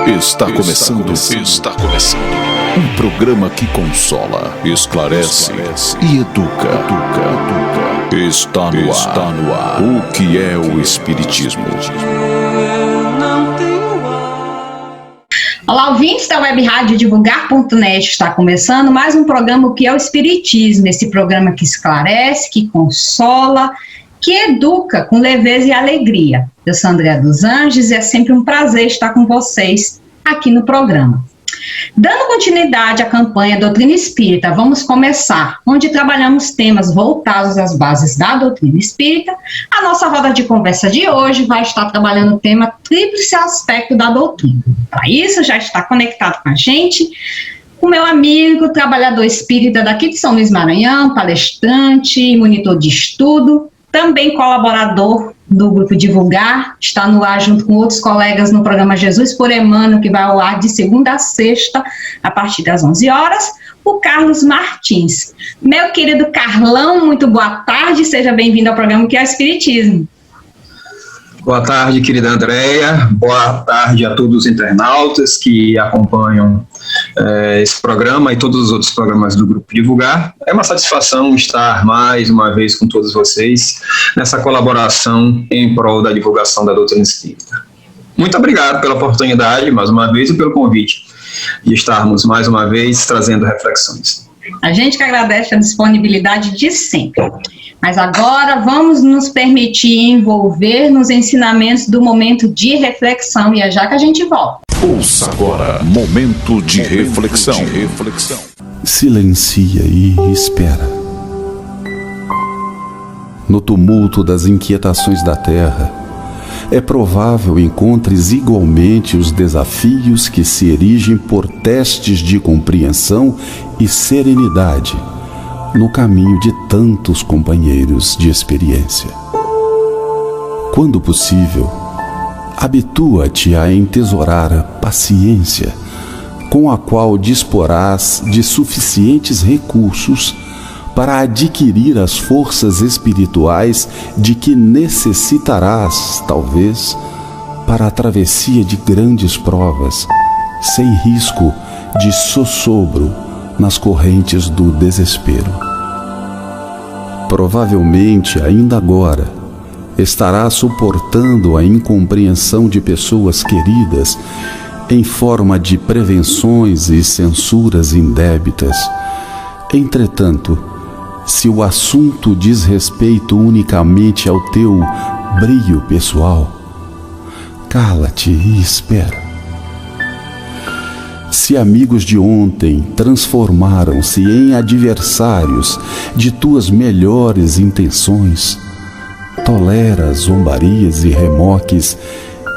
Está começando. Um programa que consola, esclarece e educa. Está no ar. O que é o Espiritismo? Olá, ouvintes da Web Rádio Divulgar.net, está começando mais um programa O que é o Espiritismo, esse programa que esclarece, que consola, que educa com leveza e alegria. Eu sou Andréa dos Anjos e é sempre um prazer estar com vocês aqui no programa. Dando continuidade à campanha Doutrina Espírita, vamos começar, onde trabalhamos temas voltados às bases da doutrina espírita. A nossa roda de conversa de hoje vai estar trabalhando o tema Tríplice Aspecto da Doutrina. Para isso, já está conectado com a gente o meu amigo, trabalhador espírita daqui de São Luís Maranhão, palestrante e monitor de estudo, também colaborador do Grupo Divulgar, está no ar junto com outros colegas no programa Jesus por Emmanuel, que vai ao ar de segunda a sexta, a partir das 11 horas, o Carlos Martins. Meu querido Carlão, muito boa tarde, seja bem-vindo ao programa Que é o Espiritismo. Boa tarde, querida Andréia, boa tarde a todos os internautas que acompanham esse programa e todos os outros programas do Grupo Divulgar. É uma satisfação estar mais uma vez com todos vocês nessa colaboração em prol da divulgação da doutrina espírita. Muito obrigado pela oportunidade, mais uma vez, e pelo convite de estarmos mais uma vez trazendo reflexões. A gente que agradece a disponibilidade de sempre. Mas agora vamos nos permitir envolver nos ensinamentos do momento de reflexão, e é já que a gente volta. Ouça agora, momento de reflexão. Silencia e espera. No tumulto das inquietações da terra, é provável encontres igualmente os desafios que se erigem por testes de compreensão e serenidade no caminho de tantos companheiros de experiência. Quando possível, habitua-te a entesourar a paciência, com a qual disporás de suficientes recursos para adquirir as forças espirituais de que necessitarás, talvez, para a travessia de grandes provas, sem risco de sossobro nas correntes do desespero. Provavelmente, ainda agora, estarás suportando a incompreensão de pessoas queridas em forma de prevenções e censuras indébitas. Entretanto, se o assunto diz respeito unicamente ao teu brio pessoal, cala-te e espera. Se amigos de ontem transformaram-se em adversários de tuas melhores intenções, tolera as zombarias e remoques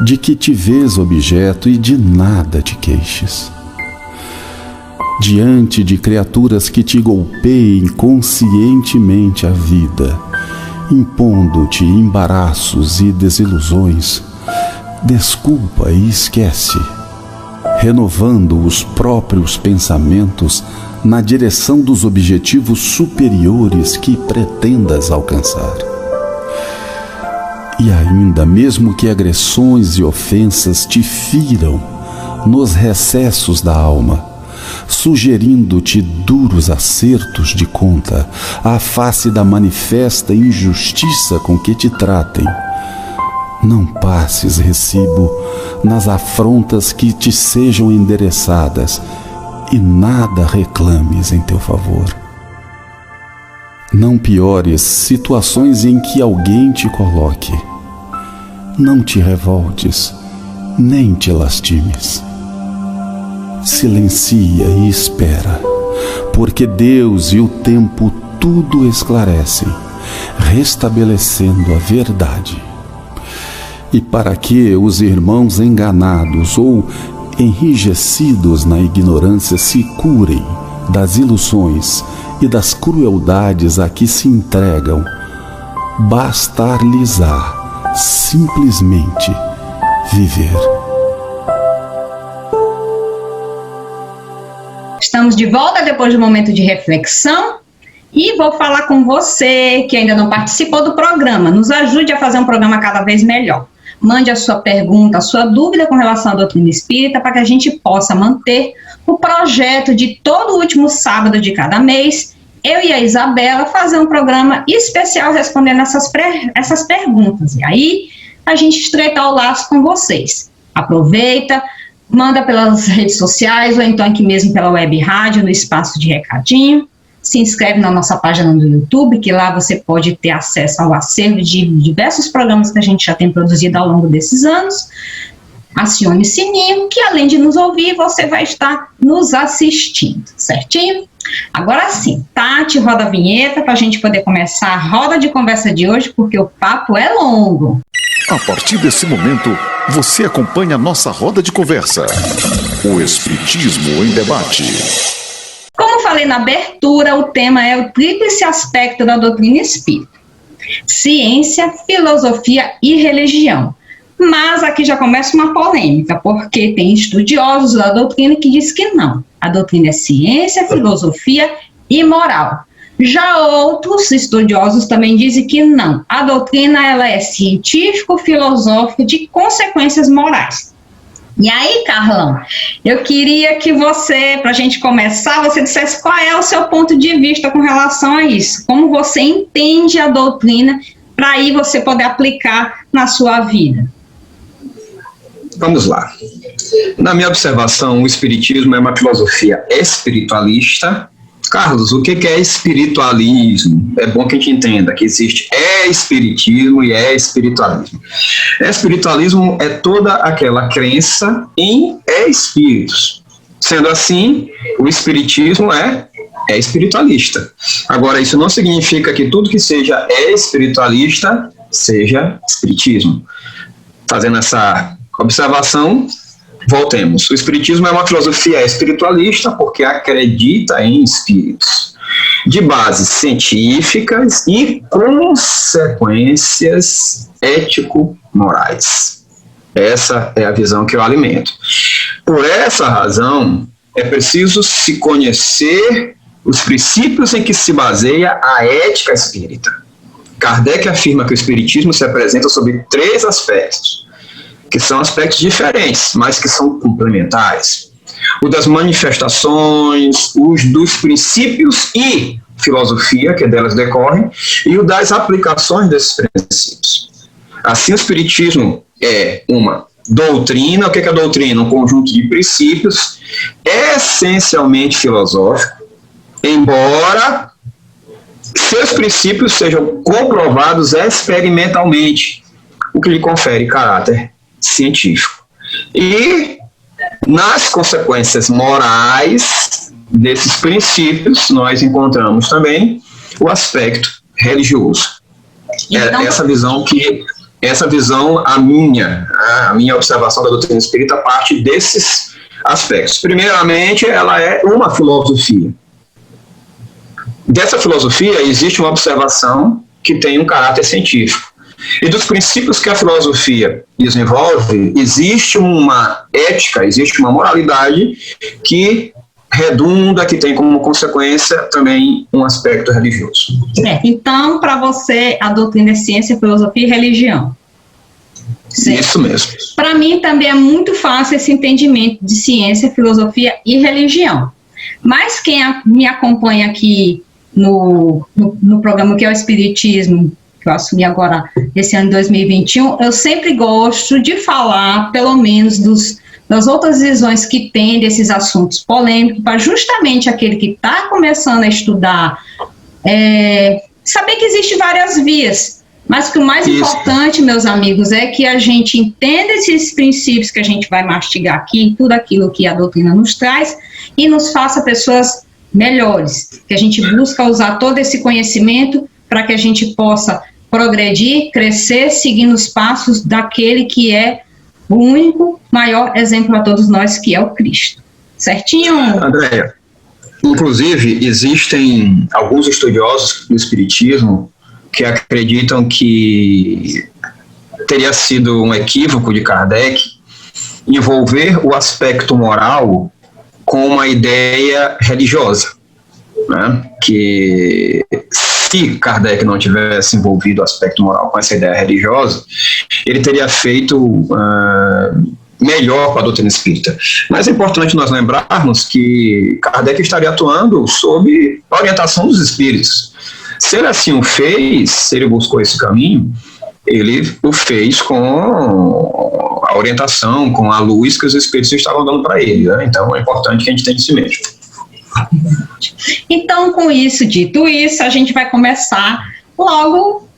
de que te vês objeto e de nada te queixes. Diante de criaturas que te golpeiem conscientemente a vida, impondo-te embaraços e desilusões, desculpa e esquece, renovando os próprios pensamentos na direção dos objetivos superiores que pretendas alcançar. E ainda, mesmo que agressões e ofensas te firam nos recessos da alma, sugerindo-te duros acertos de conta à face da manifesta injustiça com que te tratem, não passes recibo nas afrontas que te sejam endereçadas e nada reclames em teu favor. Não piores situações em que alguém te coloque. Não te revoltes, nem te lastimes. Silencia e espera, porque Deus e o tempo tudo esclarecem, restabelecendo a verdade. E para que os irmãos enganados ou enrijecidos na ignorância se curem das ilusões e das crueldades a que se entregam, bastar-lhes-á simplesmente viver. Estamos de volta depois de um momento de reflexão e vou falar com você que ainda não participou do programa. Nos ajude a fazer um programa cada vez melhor. mande a sua pergunta, a sua dúvida com relação à doutrina espírita, para que a gente possa manter o projeto de todo último sábado de cada mês, eu e a Isabela fazer um programa especial respondendo essas perguntas. E aí, a gente estreitar o laço com vocês. Aproveita, manda pelas redes sociais ou então aqui mesmo pela web rádio, no espaço de recadinho. Se inscreve na nossa página do YouTube, que lá você pode ter acesso ao acervo de diversos programas que a gente já tem produzido ao longo desses anos. Acione o sininho, que além de nos ouvir, você vai estar nos assistindo, certinho? Agora sim, Tati, roda a vinheta para a gente poder começar a roda de conversa de hoje, porque o papo é longo. A partir desse momento, você acompanha a nossa roda de conversa. O Espiritismo em Debate. Como falei na abertura, o tema é o tríplice aspecto da doutrina espírita: ciência, filosofia e religião. Mas aqui já começa uma polêmica, porque tem estudiosos da doutrina que dizem que não. A doutrina é ciência, filosofia e moral. Já outros estudiosos também dizem que não. A doutrina ela é científico-filosófica de consequências morais. E aí, Carlão, eu queria que você, para a gente começar, você dissesse qual é o seu ponto de vista com relação a isso. Como você entende a doutrina para aí você poder aplicar na sua vida. Vamos lá. Na minha observação, o espiritismo é uma filosofia espiritualista. Carlos, o que é espiritualismo? É bom que a gente entenda que existe espiritismo e espiritualismo. Espiritualismo é toda aquela crença em espíritos. Sendo assim, o espiritismo é espiritualista. Agora, isso não significa que tudo que seja espiritualista seja espiritismo. Fazendo essa observação, voltemos. O espiritismo é uma filosofia espiritualista porque acredita em espíritos, de bases científicas e consequências ético-morais. Essa é a visão que eu alimento. Por essa razão, é preciso se conhecer os princípios em que se baseia a ética espírita. Kardec afirma que o espiritismo se apresenta sob 3 aspectos, que são aspectos diferentes, mas que são complementares. O das manifestações, os dos princípios e filosofia, que delas decorrem, e o das aplicações desses princípios. Assim, o espiritismo é uma doutrina. O que é a doutrina? Um conjunto de princípios essencialmente filosófico, embora seus princípios sejam comprovados experimentalmente, o que lhe confere caráter científico. E nas consequências morais desses princípios, nós encontramos também o aspecto religioso. Então, essa visão, a minha observação da doutrina espírita parte desses aspectos. Primeiramente, ela é uma filosofia. Dessa filosofia existe uma observação que tem um caráter científico. E dos princípios que a filosofia desenvolve, existe uma ética, existe uma moralidade que redunda, que tem como consequência também um aspecto religioso. Então, para você, a doutrina é ciência, filosofia e religião. Certo. Isso mesmo. Para mim também é muito fácil esse entendimento de ciência, filosofia e religião. Mas quem me acompanha aqui no programa que é o Espiritismo, que eu assumi agora esse ano de 2021, eu sempre gosto de falar, pelo menos, das outras visões que tem desses assuntos polêmicos, para justamente aquele que está começando a estudar, saber que existem várias vias, mas que o mais importante, meus amigos, é que a gente entenda esses princípios que a gente vai mastigar aqui, tudo aquilo que a doutrina nos traz, e nos faça pessoas melhores, que a gente busca usar todo esse conhecimento para que a gente possa progredir, crescer, seguindo os passos daquele que é o único maior exemplo a todos nós, que é o Cristo. Certinho? Andréia, inclusive existem alguns estudiosos do Espiritismo que acreditam que teria sido um equívoco de Kardec envolver o aspecto moral com uma ideia religiosa, né? Que se Kardec não tivesse envolvido o aspecto moral com essa ideia religiosa, ele teria feito melhor com a doutrina espírita. Mas é importante nós lembrarmos que Kardec estaria atuando sob a orientação dos espíritos. Se ele assim o fez, se ele buscou esse caminho, ele o fez com a orientação, com a luz que os espíritos estavam dando para ele, né? Então é importante que a gente tenha isso mesmo. Então, com isso, dito isso, a gente vai começar logo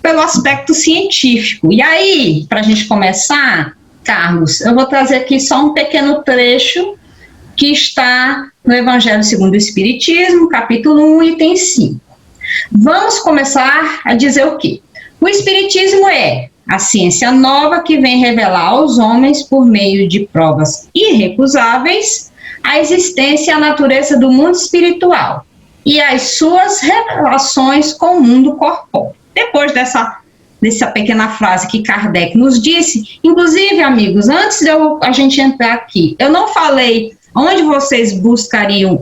pelo aspecto científico. E aí, para a gente começar, Carlos, eu vou trazer aqui só um pequeno trecho que está no Evangelho segundo o Espiritismo, capítulo 1, item 5. Vamos começar a dizer o quê? O Espiritismo é a ciência nova que vem revelar aos homens, por meio de provas irrecusáveis, a existência e a natureza do mundo espiritual e as suas relações com o mundo corpóreo. Depois dessa pequena frase que Kardec nos disse, inclusive, amigos, antes de a gente entrar aqui, eu não falei onde vocês buscariam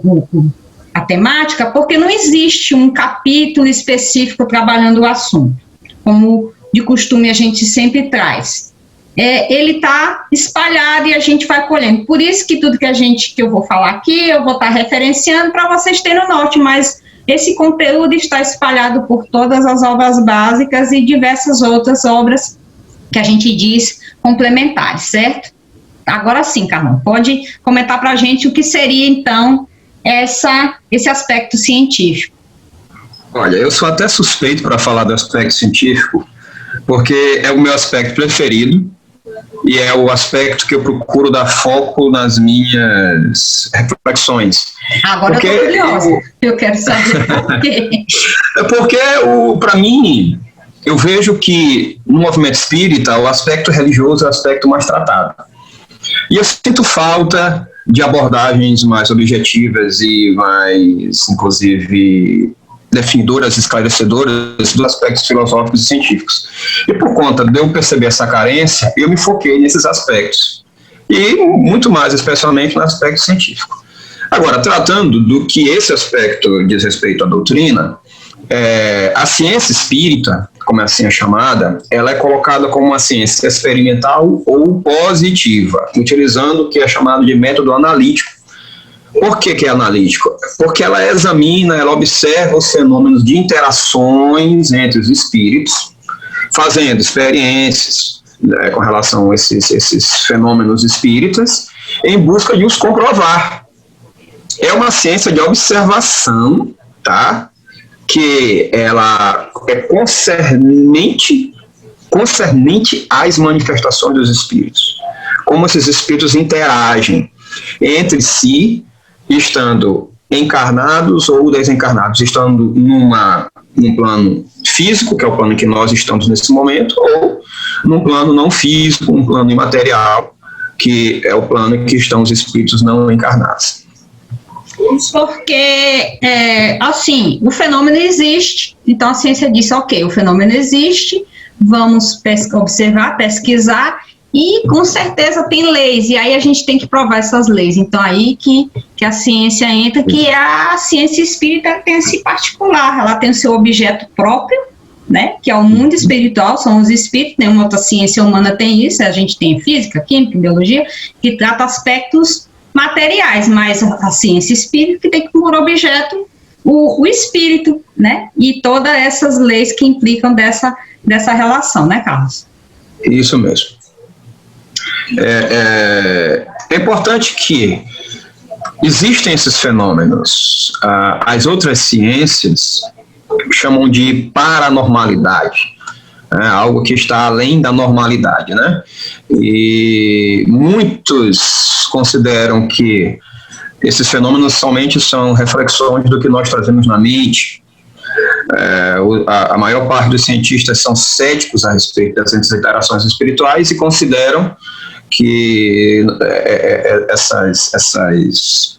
a temática, porque não existe um capítulo específico trabalhando o assunto, como de costume a gente sempre traz. Ele está espalhado e a gente vai colhendo. Por isso que tudo que eu vou falar aqui, eu vou estar referenciando para vocês terem o norte, mas esse conteúdo está espalhado por todas as obras básicas e diversas outras obras que a gente diz complementares, certo? Agora sim, Carlão, pode comentar para a gente o que seria, então, esse aspecto científico. Olha, eu sou até suspeito para falar do aspecto científico, porque é o meu aspecto preferido e é o aspecto que eu procuro dar foco nas minhas reflexões. Agora eu estou curiosa, eu quero saber por quê. É porque, para mim, eu vejo que no movimento espírita o aspecto religioso é o aspecto mais tratado. E eu sinto falta de abordagens mais objetivas e mais, inclusive, definidoras, esclarecedoras dos aspectos filosóficos e científicos. E por conta de eu perceber essa carência, eu me foquei nesses aspectos. E muito mais, especialmente no aspecto científico. Agora, tratando do que esse aspecto diz respeito à doutrina, a ciência espírita, como é assim chamada, ela é colocada como uma ciência experimental ou positiva, utilizando o que é chamado de método analítico. Por que é analítico? Porque ela examina, ela observa os fenômenos de interações entre os espíritos, fazendo experiências com relação a esses fenômenos espíritas, em busca de os comprovar. É uma ciência de observação, tá? Que ela é concernente às manifestações dos espíritos. Como esses espíritos interagem entre si, estando encarnados ou desencarnados, estando num plano físico, que é o plano em que nós estamos nesse momento, ou num plano não físico, um plano imaterial, que é o plano em que estão os espíritos não encarnados. Porque, assim, o fenômeno existe, então a ciência disse, ok, o fenômeno existe, vamos observar, pesquisar, e com certeza tem leis, e aí a gente tem que provar essas leis. Então aí que a ciência entra, que a ciência espírita tem esse particular, ela tem o seu objeto próprio, né, que é o mundo espiritual, são os espíritos, nenhuma outra ciência humana tem isso, a gente tem física, química, biologia, que trata aspectos materiais, mas a ciência espírita que tem como objeto o espírito, né, e todas essas leis que implicam dessa relação, né, Carlos? Isso mesmo. É importante que existem esses fenômenos. As outras ciências chamam de paranormalidade, algo que está além da normalidade, né? E muitos consideram que esses fenômenos somente são reflexões do que nós trazemos na mente. A maior parte dos cientistas são céticos a respeito das interações espirituais e consideram que essas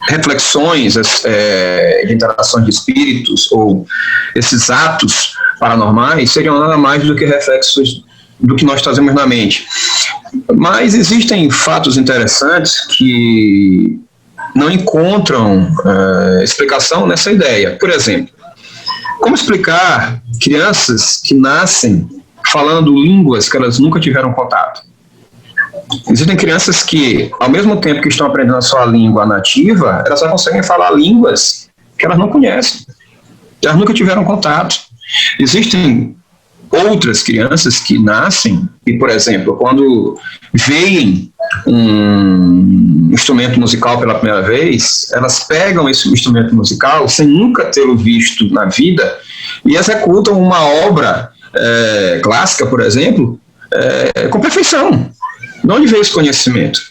reflexões de interações de espíritos ou esses atos paranormais seriam nada mais do que reflexos do que nós trazemos na mente. Mas existem fatos interessantes que não encontram explicação nessa ideia. Por exemplo, Como explicar crianças que nascem falando línguas que elas nunca tiveram contato? Existem crianças que, ao mesmo tempo que estão aprendendo a sua língua nativa, elas já conseguem falar línguas que elas não conhecem, que elas nunca tiveram contato. Existem outras crianças que nascem e, por exemplo, quando veem um instrumento musical pela primeira vez, elas pegam esse instrumento musical sem nunca tê-lo visto na vida e executam uma obra clássica, por exemplo, com perfeição. De onde veio esse conhecimento?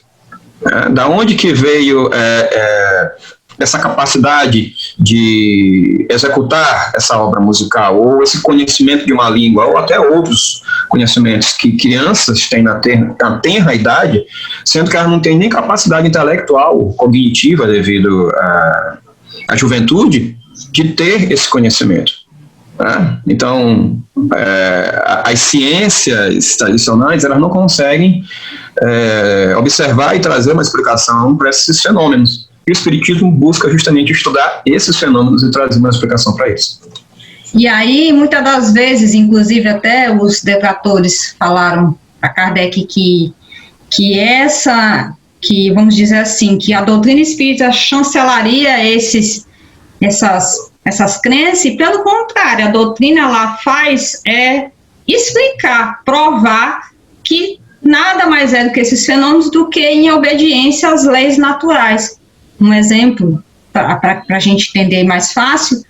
Da onde que veio essa capacidade de executar essa obra musical, ou esse conhecimento de uma língua, ou até outros conhecimentos que crianças têm na tenra idade, sendo que elas não têm nem capacidade intelectual, cognitiva, devido à juventude, de ter esse conhecimento. Então, as ciências tradicionais, elas não conseguem observar e trazer uma explicação para esses fenômenos. E o Espiritismo busca justamente estudar esses fenômenos e trazer uma explicação para eles. E aí, muitas das vezes, inclusive até os detratores falaram para Kardec que vamos dizer assim, que a doutrina espírita chancelaria essas crenças, e pelo contrário, a doutrina ela faz explicar, provar que nada mais é do que esses fenômenos do que em obediência às leis naturais. Um exemplo, para a gente entender mais fácil,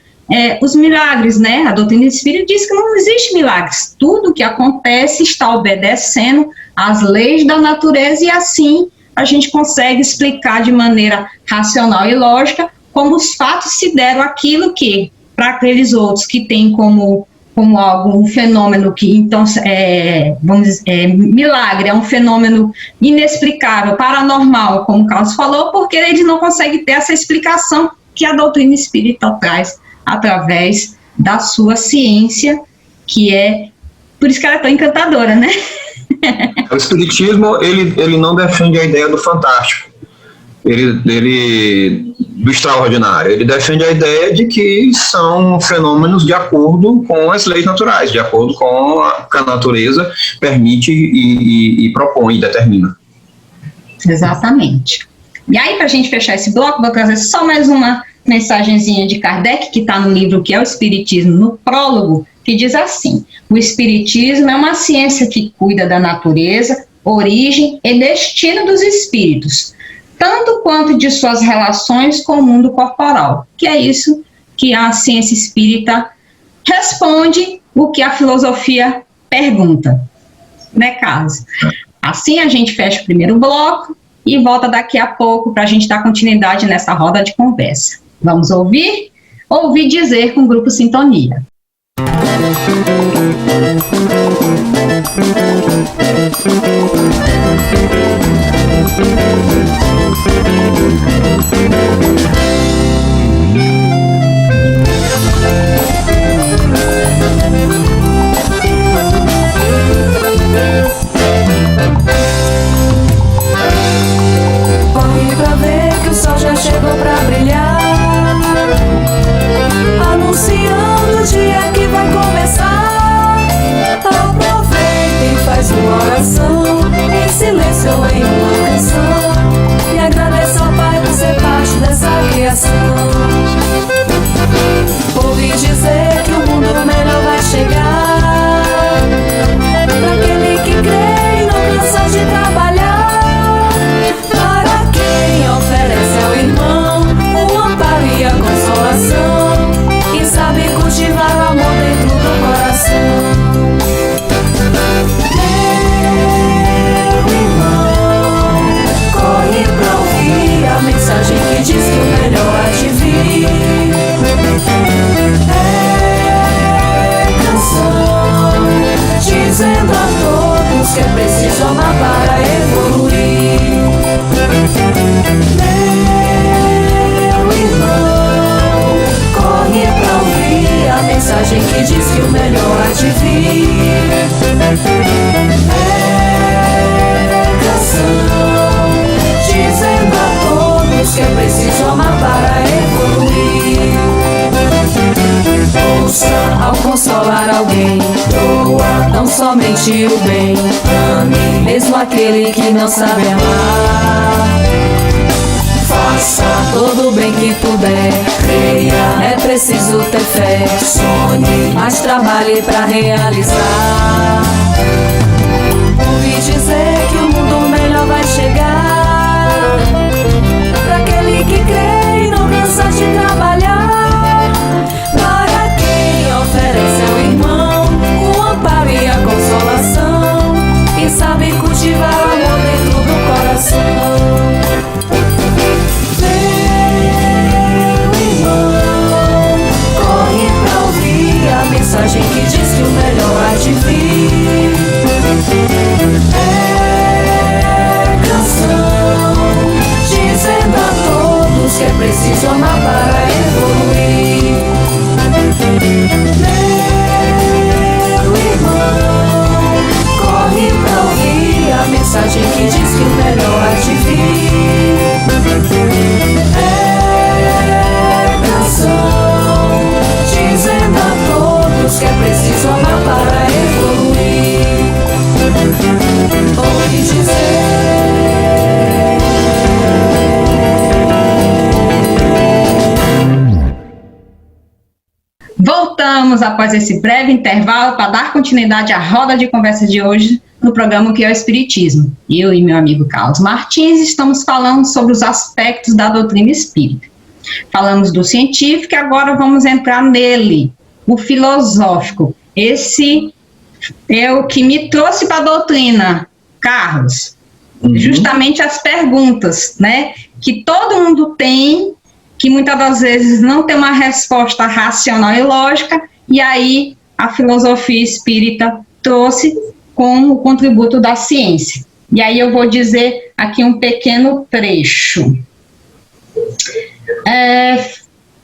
os milagres, né? A doutrina espírita diz que não existe milagres. Tudo que acontece está obedecendo às leis da natureza, e assim a gente consegue explicar de maneira racional e lógica como os fatos se deram, aquilo que, para aqueles outros que têm como algum fenômeno que, então, vamos dizer, milagre, é um fenômeno inexplicável, paranormal, como o Carlos falou, porque eles não conseguem ter essa explicação que a doutrina espírita traz através da sua ciência, que por isso que ela é tão encantadora, né? O Espiritismo, ele não defende a ideia do fantástico, do extraordinário. Ele defende a ideia de que são fenômenos de acordo com as leis naturais, de acordo com o que a natureza permite e propõe e determina. Exatamente. E aí, para a gente fechar esse bloco, vou trazer só mais uma mensagenzinha de Kardec, que está no livro que é o Espiritismo, no prólogo, que diz assim: o Espiritismo é uma ciência que cuida da natureza, origem e destino dos espíritos, tanto quanto de suas relações com o mundo corporal, que é isso que a ciência espírita responde o que a filosofia pergunta, né, Carlos? Assim a gente fecha o primeiro bloco e volta daqui a pouco para a gente dar continuidade nessa roda de conversa. Vamos ouvir? Ouvir dizer com o Grupo Sintonia. Corre pra ver que o sol já chegou pra brilhar, anunciando o dia que vai começar. Aproveita e faz uma hora somente o bem. Ame mesmo aquele que não sabe amar. Faça todo o bem que puder, creia, é preciso ter fé. Sonhe, mas trabalhe pra realizar. Ouvi dizer que o mundo melhor vai chegar pra aquele que crê e não cansa de trabalhar. Para quem oferece ao irmão o amparo e a consolação, e sabe cultivar o amor dentro do coração. Mensagem que diz que o melhor há de vir. É canção dizendo a todos que é preciso amar para evoluir. Meu irmão, corre pra ouvir a mensagem que diz que o melhor há de vir. É canção dizendo a todos que é preciso amar para evoluir. Ouvi dizer. Voltamos após esse breve intervalo para dar continuidade à roda de conversa de hoje no programa que é o Espiritismo. Eu e meu amigo Carlos Martins estamos falando sobre os aspectos da doutrina espírita. Falamos do científico e agora vamos entrar nele, o filosófico. Esse é o que me trouxe para a doutrina, Carlos. Justamente as perguntas, né, que todo mundo tem, que muitas das vezes não tem uma resposta racional e lógica, e aí a filosofia espírita trouxe como contributo da ciência. E aí eu vou dizer aqui um pequeno trecho.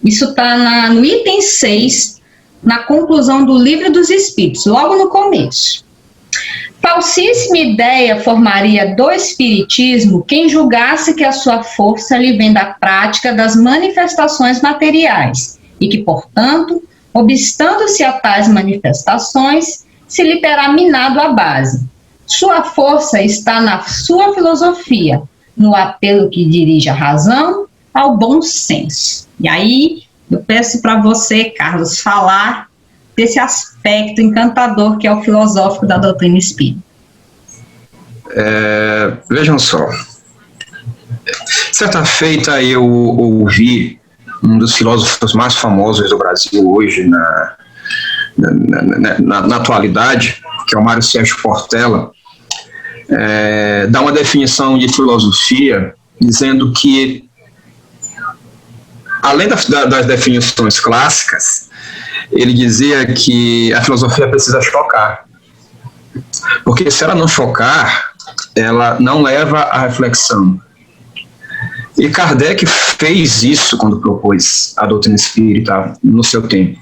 Isso está no item 6, na conclusão do Livro dos Espíritos, logo no começo. Falsíssima ideia formaria do Espiritismo quem julgasse que a sua força lhe vem da prática das manifestações materiais e que, portanto, obstando-se a tais manifestações, se lhe terá minado a base. Sua força está na sua filosofia, no apelo que dirige a razão ao bom senso. E aí, eu peço para você, Carlos, falar desse aspecto encantador que é o filosófico da doutrina espírita. Vejam só. Certa feita eu ouvi um dos filósofos mais famosos do Brasil hoje, na atualidade, que é o Mário Sérgio Portela, dar uma definição de filosofia, dizendo que, além das definições clássicas, ele dizia que a filosofia precisa chocar. Porque se ela não chocar, ela não leva à reflexão. E Kardec fez isso quando propôs a doutrina espírita no seu tempo.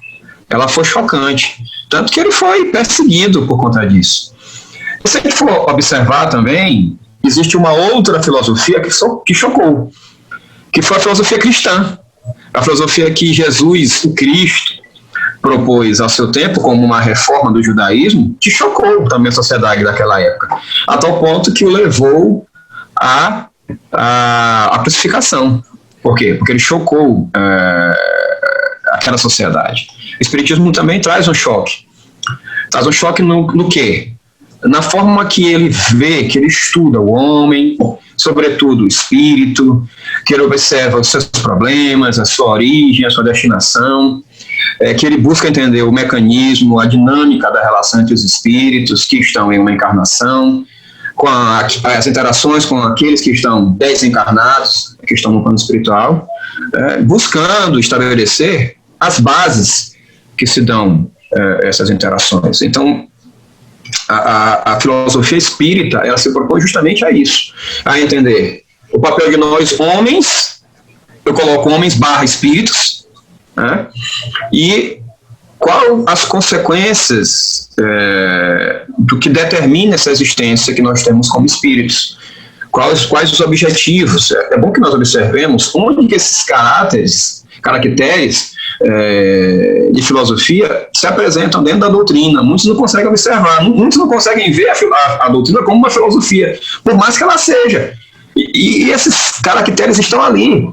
Ela foi chocante, tanto que ele foi perseguido por conta disso. E se a gente for observar também, existe uma outra filosofia que chocou, que foi a filosofia cristã. A filosofia que Jesus, o Cristo, propôs ao seu tempo como uma reforma do judaísmo, que chocou também a sociedade daquela época, a tal ponto que o levou à crucificação. Por quê? Porque ele chocou aquela sociedade. O Espiritismo também traz um choque. Traz um choque no quê? Na forma que ele vê, que ele estuda o homem, sobretudo o espírito, que ele observa os seus problemas, a sua origem, a sua destinação, que ele busca entender o mecanismo, a dinâmica da relação entre os espíritos que estão em uma encarnação, com as interações com aqueles que estão desencarnados, que estão no plano espiritual, buscando estabelecer as bases que se dão essas interações. Então, a filosofia espírita, ela se propõe justamente a isso, a entender o papel de nós homens, eu coloco homens / espíritos, né? E qual as consequências do que determina essa existência que nós temos como espíritos, quais os objetivos. É bom que nós observemos onde que esses caracteres de filosofia se apresentam dentro da doutrina. Muitos não conseguem observar, muitos não conseguem ver a doutrina como uma filosofia, por mais que ela seja. E esses caracteres estão ali.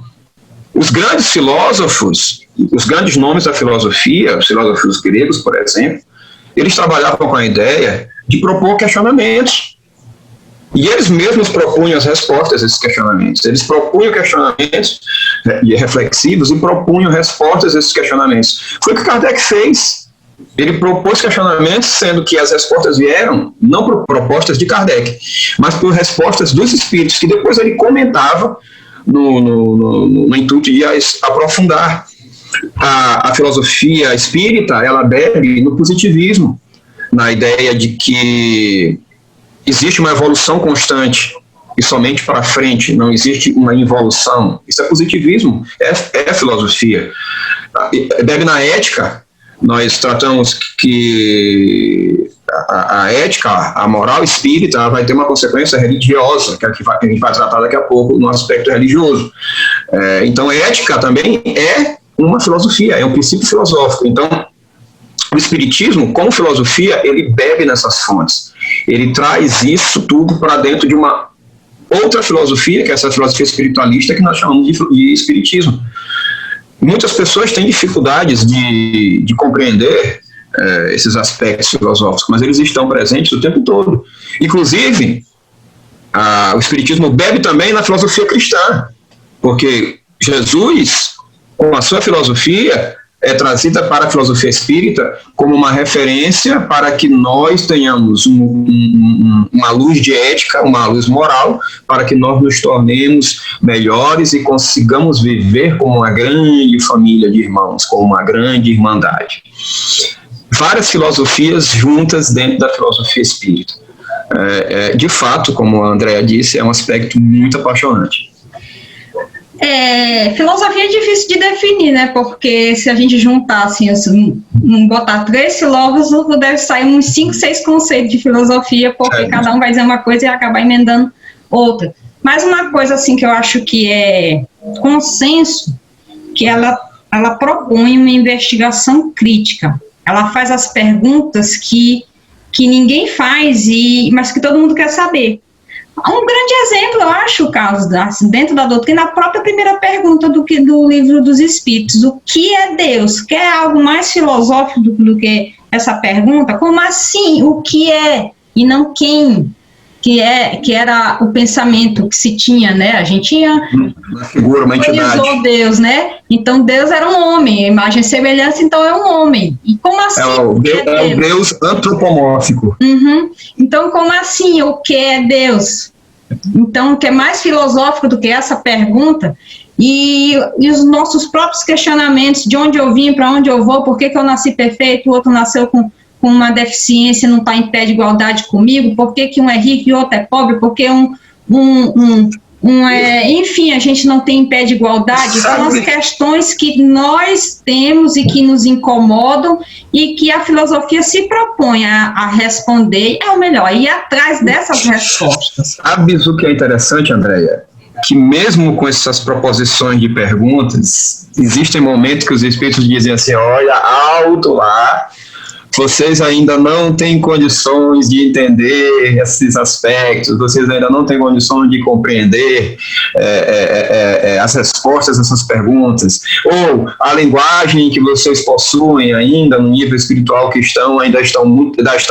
Os grandes filósofos, os grandes nomes da filosofia, os filósofos gregos, por exemplo, eles trabalhavam com a ideia de propor questionamentos. E eles mesmos propunham as respostas a esses questionamentos. Eles propunham questionamentos reflexivos e propunham respostas a esses questionamentos. Foi o que Kardec fez. Ele propôs questionamentos, sendo que as respostas vieram não por propostas de Kardec, mas por respostas dos espíritos, que depois ele comentava no intuito de aprofundar. A filosofia espírita, ela bebe no positivismo, na ideia de que existe uma evolução constante e somente para frente, não existe uma involução. Isso é positivismo, é filosofia. Bebe na ética. Nós tratamos que a ética, a moral espírita, vai ter uma consequência religiosa, que é a gente vai tratar daqui a pouco no aspecto religioso. Então, ética também é uma filosofia, é um princípio filosófico. Então, o espiritismo, como filosofia, ele bebe nessas fontes. Ele traz isso tudo para dentro de uma outra filosofia, que é essa filosofia espiritualista, que nós chamamos de espiritismo. Muitas pessoas têm dificuldades de compreender esses aspectos filosóficos, mas eles estão presentes o tempo todo. Inclusive, o espiritismo bebe também na filosofia cristã, porque Jesus, com a sua filosofia, é trazida para a filosofia espírita como uma referência para que nós tenhamos uma luz de ética, uma luz moral, para que nós nos tornemos melhores e consigamos viver como uma grande família de irmãos, como uma grande irmandade. Várias filosofias juntas dentro da filosofia espírita. De fato, como a Andréa disse, é um aspecto muito apaixonante. Filosofia é difícil de definir, né? Porque se a gente juntar, assim, botar 3 filósofos, deve sair uns 5, 6 conceitos de filosofia, porque cada um vai dizer uma coisa e acabar emendando outra. Mas uma coisa, assim, que eu acho que é consenso, que ela propõe uma investigação crítica. Ela faz as perguntas que ninguém faz, mas que todo mundo quer saber. Um grande exemplo, eu acho, Carlos, dentro da doutrina, a própria primeira pergunta do Livro dos Espíritos: o que é Deus? Quer algo mais filosófico do que essa pergunta? Como assim? O que é? E não quem? Que era o pensamento que se tinha, né? A gente tinha uma figura, uma entidade. Deus, né? Então Deus era um homem, imagem e semelhança, então é um homem. E como assim? É o Deus antropomórfico. Uhum. Então, como assim o que é Deus? Então, o que é mais filosófico do que essa pergunta? E os nossos próprios questionamentos: de onde eu vim, para onde eu vou, por que eu nasci perfeito, o outro nasceu com uma deficiência, não está em pé de igualdade comigo, por que um é rico e o outro é pobre, porque enfim, a gente não tem em pé de igualdade. São as questões que nós temos e que nos incomodam e que a filosofia se propõe a responder, ou melhor, ir atrás dessas respostas. Sabes o que é interessante, Andréia? Que mesmo com essas proposições de perguntas, existem momentos que os espíritos dizem assim: olha, alto lá, vocês ainda não têm condições de entender esses aspectos, vocês ainda não têm condições de compreender as respostas a essas perguntas, ou a linguagem que vocês possuem ainda no nível espiritual cristão ainda está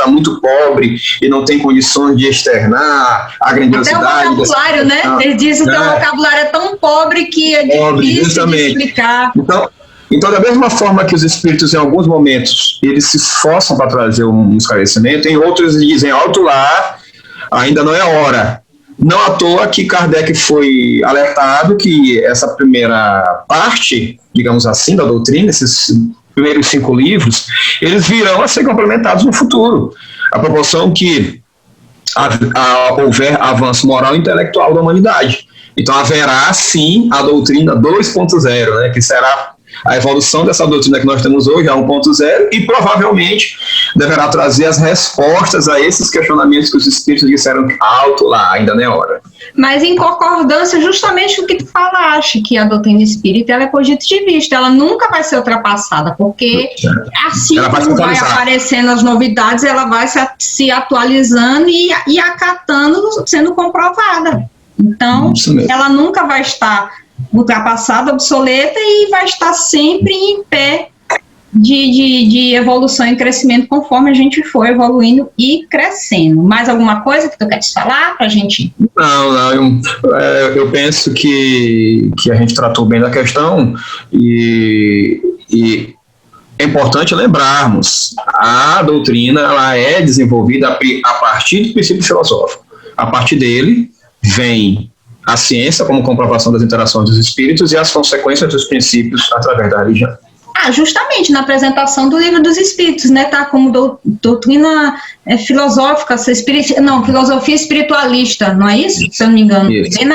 muito pobre e não tem condições de externar a grandiosidade. Até o vocabulário, né? Eles dizem que o vocabulário é tão pobre que é difícil de explicar. Então, da mesma forma que os espíritos, em alguns momentos, eles se esforçam para trazer um esclarecimento, em outros dizem: alto lá, ainda não é hora. Não à toa que Kardec foi alertado que essa primeira parte, digamos assim, da doutrina, esses primeiros 5 livros, eles virão a ser complementados no futuro, à proporção que houver avanço moral e intelectual da humanidade. Então, haverá, sim, a doutrina 2.0, né, que será a evolução dessa doutrina que nós temos hoje, a 1.0, e provavelmente deverá trazer as respostas a esses questionamentos que os espíritos disseram alto lá, ainda não é hora. Mas em concordância justamente com o que tu falaste, que a doutrina espírita ela é positivista, ela nunca vai ser ultrapassada, porque assim como vai aparecendo as novidades, ela vai se atualizando e acatando, sendo comprovada. Então, ela nunca vai estar ultrapassada, obsoleta, e vai estar sempre em pé de evolução e crescimento conforme a gente for evoluindo e crescendo. Mais alguma coisa que tu queres falar pra gente? Não, eu penso que a gente tratou bem da questão e é importante lembrarmos, a doutrina ela é desenvolvida a partir do princípio filosófico. A partir dele vem a ciência como comprovação das interações dos espíritos e as consequências dos princípios através da religião. Justamente na apresentação do Livro dos Espíritos, né, tá como doutrina filosófica, filosofia espiritualista, não é isso? Se eu não me engano, bem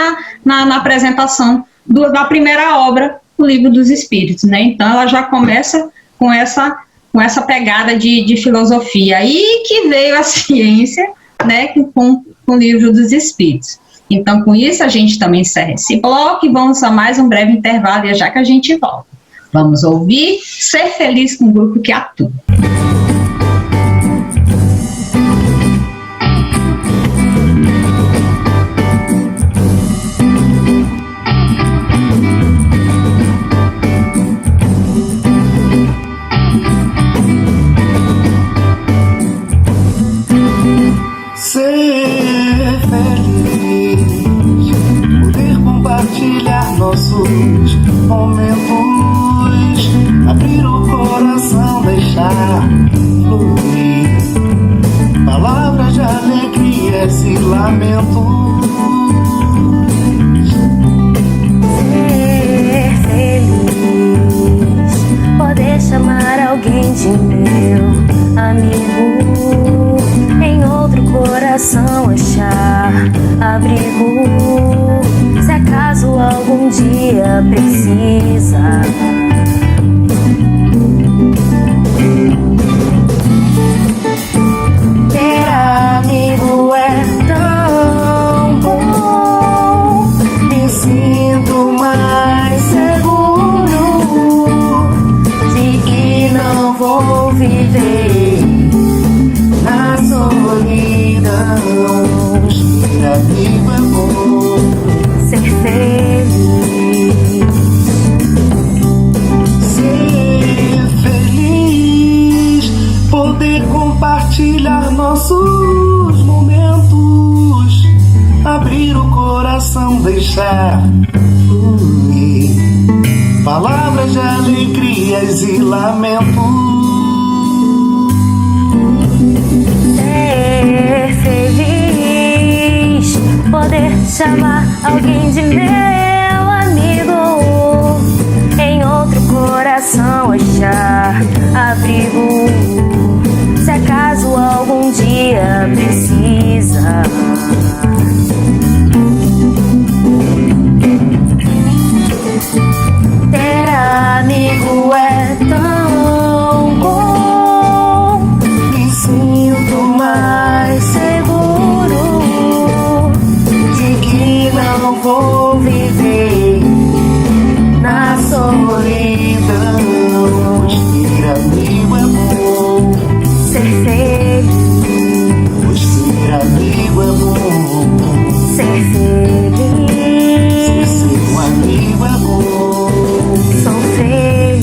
na apresentação da primeira obra, o Livro dos Espíritos, né, então ela já começa com essa pegada de filosofia, aí que veio a ciência, né, com o Livro dos Espíritos. Então, com isso, a gente também encerra esse bloco e vamos a mais um breve intervalo, e já que a gente volta. Vamos ouvir Ser Feliz com o Grupo que Atua. Ser feliz, poder compartilhar nossos momentos, abrir o coração, deixar fluir palavras de alegria e lamento. Ser feliz, poder chamar alguém de meu amigo, em outro coração achar abrigo, se acaso algum dia precisa. Ter amigo é tão bom, me sinto mais seguro de que não vou viver na solidão. Ter amigo é bom, ser feliz. Ser feliz, poder compartilhar nossos momentos, abrir o coração, deixar fluir palavras de alegrias e lamentos. Ser feliz, poder chamar alguém de meu amigo, em outro coração achar abrigo, se acaso algum dia precisa. Ter amigo é tão bom, me sinto mais seguro de que não vou viver na solidão. Ter amigo é bom, ser feliz. Ter amigo é bom, ser feliz. Ser um amigo é bom, sou feliz.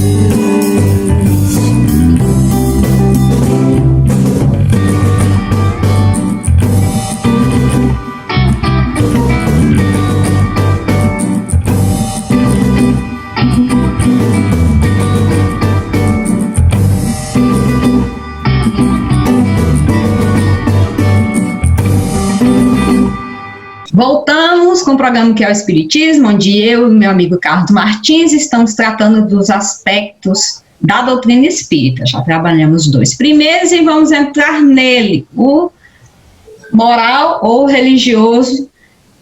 Voltamos com o programa que é o Espiritismo, onde eu e meu amigo Carlos Martins estamos tratando dos aspectos da doutrina espírita. Já trabalhamos os dois primeiros e vamos entrar nele, o moral ou religioso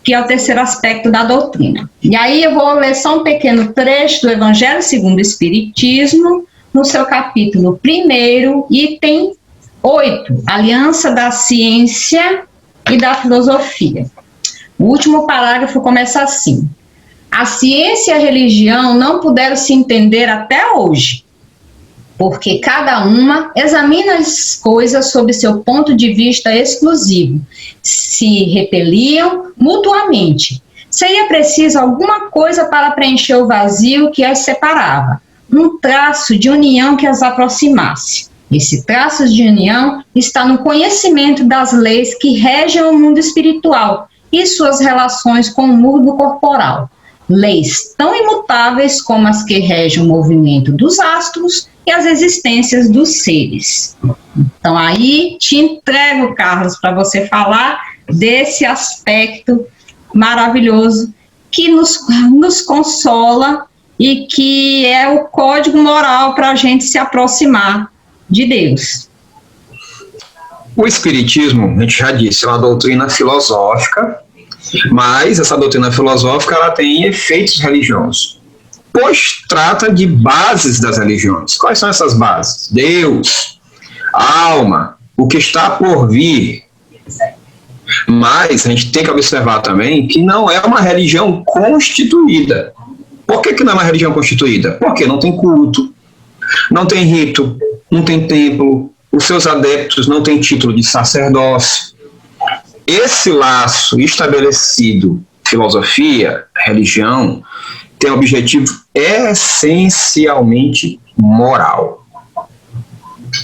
que é o terceiro aspecto da doutrina. E aí eu vou ler só um pequeno trecho do Evangelho segundo o Espiritismo, no seu capítulo 1º, item 8, Aliança da Ciência e da Filosofia. O último parágrafo começa assim: a ciência e a religião não puderam se entender até hoje, porque cada uma examina as coisas sob seu ponto de vista exclusivo, se repeliam mutuamente. Seria preciso alguma coisa para preencher o vazio que as separava, um traço de união que as aproximasse. Esse traço de união está no conhecimento das leis que regem o mundo espiritual e suas relações com o mundo corporal. Leis tão imutáveis como as que regem o movimento dos astros e as existências dos seres. Então aí te entrego, Carlos, para você falar desse aspecto maravilhoso que nos consola e que é o código moral para a gente se aproximar de Deus. O Espiritismo, a gente já disse, é uma doutrina filosófica, mas essa doutrina filosófica ela tem efeitos religiosos, pois trata de bases das religiões. Quais são essas bases? Deus, a alma, o que está por vir. Mas a gente tem que observar também que não é uma religião constituída. Por que não é uma religião constituída? Porque não tem culto, não tem rito, não tem templo, os seus adeptos não têm título de sacerdócio. Esse laço estabelecido, filosofia, religião, tem objetivo essencialmente moral.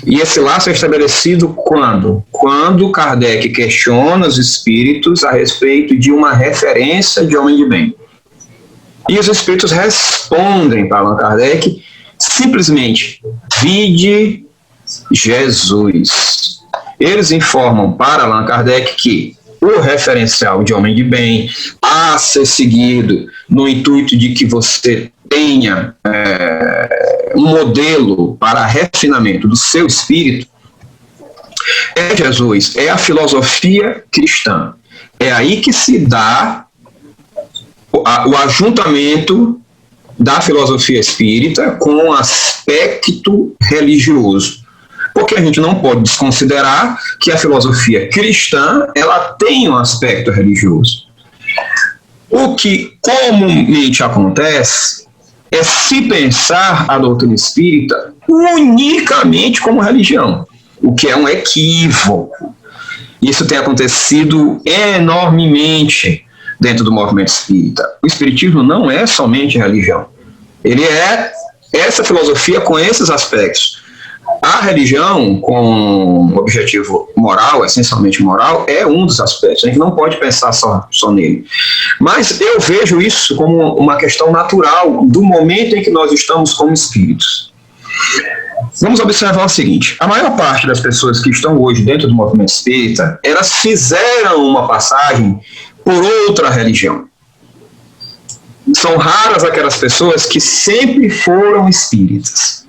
E esse laço é estabelecido quando? Quando Kardec questiona os espíritos a respeito de uma referência de homem de bem. E os espíritos respondem para Allan Kardec simplesmente: vide Jesus. Eles informam para Allan Kardec que o referencial de homem de bem a ser seguido no intuito de que você tenha um modelo para refinamento do seu espírito é Jesus, é a filosofia cristã. É aí que se dá o ajuntamento da filosofia espírita com o aspecto religioso. Porque a gente não pode desconsiderar que a filosofia cristã ela tem um aspecto religioso. O que comumente acontece é se pensar a doutrina espírita unicamente como religião, o que é um equívoco. Isso tem acontecido enormemente dentro do movimento espírita. O espiritismo não é somente religião. Ele é essa filosofia com esses aspectos. A religião, com objetivo moral, essencialmente moral, é um dos aspectos. A gente não pode pensar só nele. Mas eu vejo isso como uma questão natural do momento em que nós estamos como espíritos. Vamos observar o seguinte: a maior parte das pessoas que estão hoje dentro do movimento espírita, elas fizeram uma passagem por outra religião. São raras aquelas pessoas que sempre foram espíritas.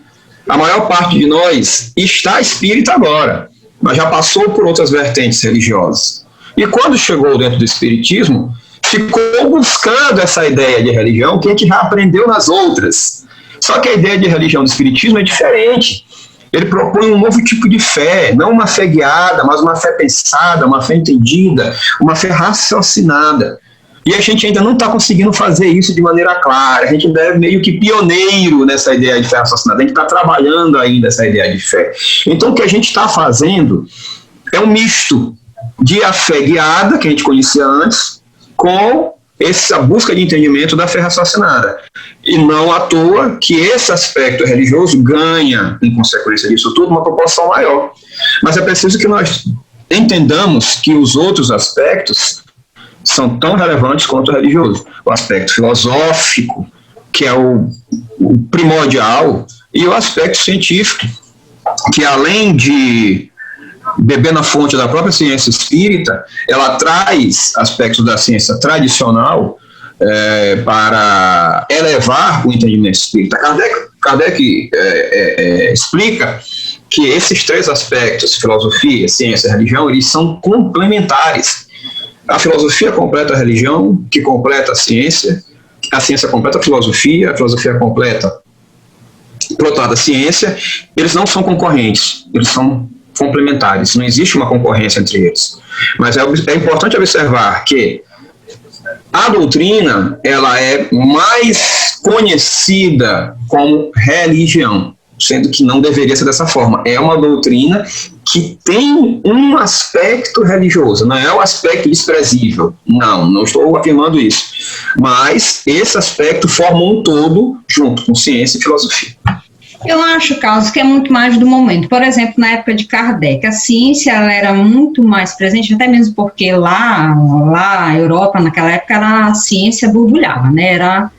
A maior parte de nós está espírita agora, mas já passou por outras vertentes religiosas. E quando chegou dentro do espiritismo, ficou buscando essa ideia de religião que a gente já aprendeu nas outras. Só que a ideia de religião do espiritismo é diferente. Ele propõe um novo tipo de fé, não uma fé guiada, mas uma fé pensada, uma fé entendida, uma fé raciocinada. E a gente ainda não está conseguindo fazer isso de maneira clara. A gente ainda é meio que pioneiro nessa ideia de fé raciocinada. A gente está trabalhando ainda essa ideia de fé. Então o que a gente está fazendo é um misto de a fé guiada, que a gente conhecia antes, com essa busca de entendimento da fé raciocinada. E não à toa que esse aspecto religioso ganha, em consequência disso tudo, uma proporção maior. Mas é preciso que nós entendamos que os outros aspectos são tão relevantes quanto o religioso. O aspecto filosófico, que é o primordial, e o aspecto científico, que além de beber na fonte da própria ciência espírita, ela traz aspectos da ciência tradicional para elevar o entendimento espírita. Kardec explica que esses três aspectos, filosofia, ciência e religião, eles são complementares. A filosofia completa a religião, que completa a ciência completa a filosofia completa, por outro lado, a ciência. Eles não são concorrentes, eles são complementares, não existe uma concorrência entre eles. Mas é importante observar que a doutrina, ela é mais conhecida como religião, sendo que não deveria ser dessa forma. É uma doutrina que tem um aspecto religioso, não é um aspecto desprezível. Não estou afirmando isso. Mas esse aspecto forma um todo junto com ciência e filosofia. Eu acho, Carlos, que é muito mais do momento. Por exemplo, na época de Kardec, a ciência ela era muito mais presente, até mesmo porque lá na Europa, naquela época, a ciência borbulhava, né? Era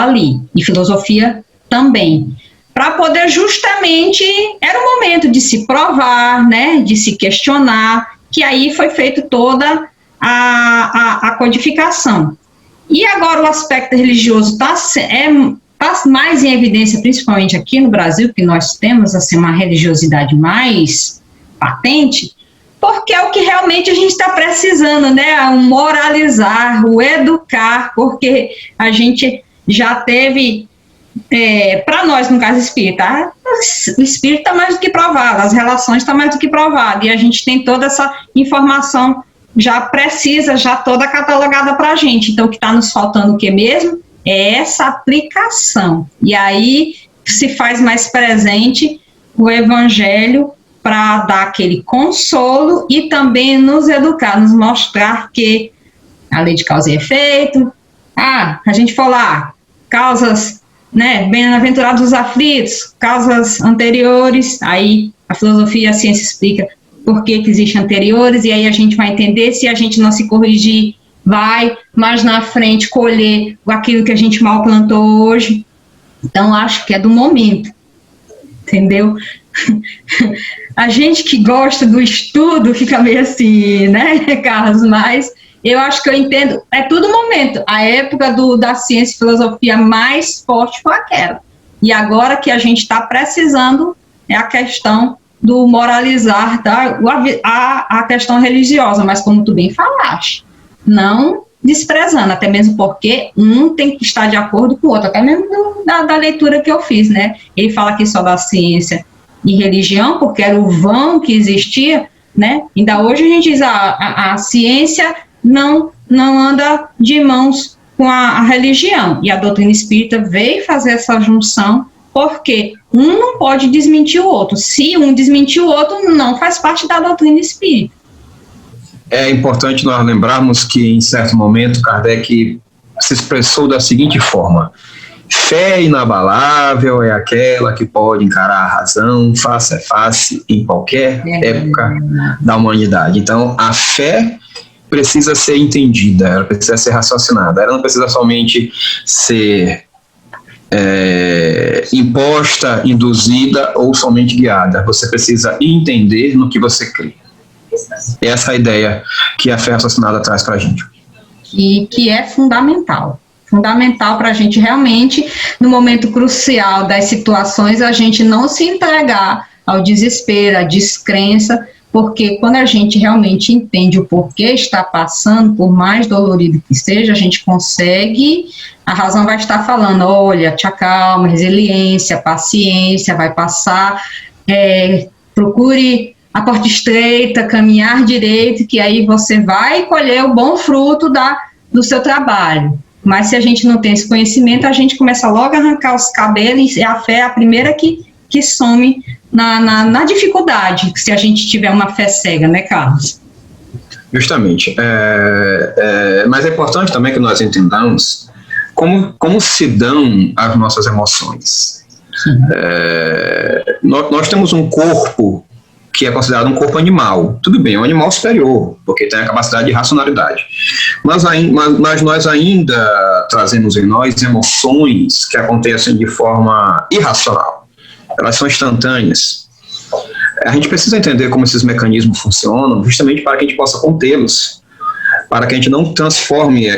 ali, e filosofia também. Para poder justamente, era o momento de se provar, né? De se questionar, que aí foi feito toda a codificação. E agora o aspecto religioso está mais em evidência, principalmente aqui no Brasil, que nós temos assim, uma religiosidade mais patente, porque é o que realmente a gente está precisando, né? O moralizar, o educar, porque a gente já teve, para nós, no caso espírita, o espírito está mais do que provado, as relações estão mais do que provadas, e a gente tem toda essa informação já precisa, já toda catalogada para a gente. Então, o que está nos faltando o que mesmo? É essa aplicação. E aí se faz mais presente o Evangelho para dar aquele consolo e também nos educar, nos mostrar que a lei de causa e efeito, a gente for lá, causas, né, bem-aventurados os aflitos, causas anteriores, aí a filosofia e a ciência explica por que existem anteriores, e aí a gente vai entender, se a gente não se corrigir, vai mais na frente colher aquilo que a gente mal plantou hoje. Então, acho que é do momento, entendeu? A gente que gosta do estudo fica meio assim, né, Carlos? Mas eu acho que eu entendo, é tudo momento. A época da ciência e filosofia mais forte foi aquela. E agora que a gente está precisando é a questão do moralizar, a questão religiosa, mas como tu bem falaste, não desprezando, até mesmo porque um tem que estar de acordo com o outro, até mesmo da leitura que eu fiz, né? Ele fala aqui só da ciência e religião, porque era o vão que existia, né? Ainda hoje a gente diz, a ciência não anda de mãos com a religião, e a doutrina espírita veio fazer essa junção, porque um não pode desmentir o outro. Se um desmentir o outro, não faz parte da doutrina espírita. É importante nós lembrarmos que, em certo momento, Kardec se expressou da seguinte forma: fé inabalável é aquela que pode encarar a razão face a face em qualquer época da humanidade. Então, a fé precisa ser entendida, ela precisa ser raciocinada, ela não precisa somente ser imposta, induzida ou somente guiada. Você precisa entender no que você crê. Essa é a ideia que a fé raciocinada traz para a gente. E que é fundamental para a gente realmente, no momento crucial das situações, a gente não se entregar ao desespero, à descrença, porque quando a gente realmente entende o porquê está passando, por mais dolorido que seja, a gente consegue, a razão vai estar falando, olha, te acalma, resiliência, paciência, vai passar, procure a porta estreita, caminhar direito, que aí você vai colher o bom fruto do seu trabalho. Mas se a gente não tem esse conhecimento, a gente começa logo a arrancar os cabelos, e a fé é a primeira que some na dificuldade, se a gente tiver uma fé cega, né, Carlos? Justamente. Mas é importante também que nós entendamos como se dão as nossas emoções. Nós temos um corpo que é considerado um corpo animal. Tudo bem, é um animal superior, porque tem a capacidade de racionalidade. Mas nós ainda trazemos em nós emoções que acontecem de forma irracional. Elas são instantâneas. A gente precisa entender como esses mecanismos funcionam, justamente para que a gente possa contê-los, para que a gente não transforme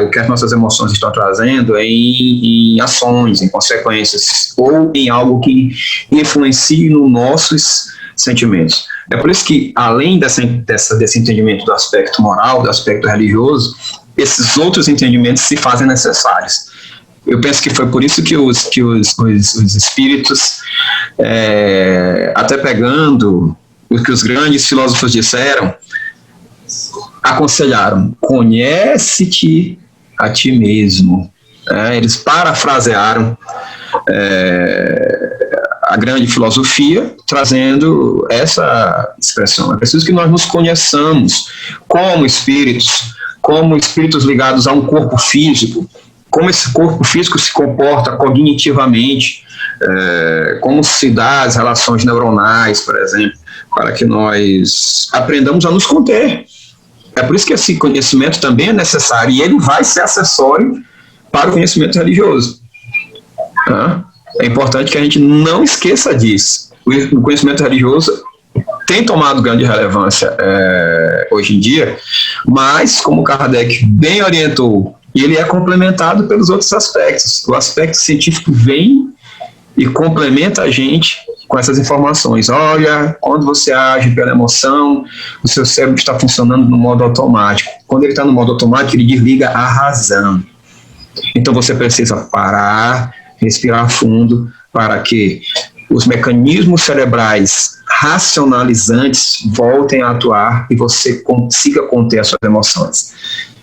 o que as nossas emoções estão trazendo em ações, em consequências, ou em algo que influencie nos nossos sentimentos. É por isso que, além desse entendimento do aspecto moral, do aspecto religioso, esses outros entendimentos se fazem necessários. Eu penso que foi por isso que os espíritos, até pegando o que os grandes filósofos disseram, aconselharam: conhece-te a ti mesmo. Eles parafrasearam a grande filosofia, trazendo essa expressão. É preciso que nós nos conheçamos como espíritos ligados a um corpo físico, como esse corpo físico se comporta cognitivamente, como se dá as relações neuronais, por exemplo, para que nós aprendamos a nos conter. É por isso que esse conhecimento também é necessário, e ele vai ser acessório para o conhecimento religioso. É importante que a gente não esqueça disso. O conhecimento religioso tem tomado grande relevância hoje em dia, mas, como Kardec bem orientou, ele é complementado pelos outros aspectos. O aspecto científico vem e complementa a gente com essas informações. Olha, quando você age pela emoção, o seu cérebro está funcionando no modo automático. Quando ele está no modo automático, ele desliga a razão. Então você precisa parar, respirar fundo, para que os mecanismos cerebrais racionalizantes voltem a atuar e você consiga conter as suas emoções.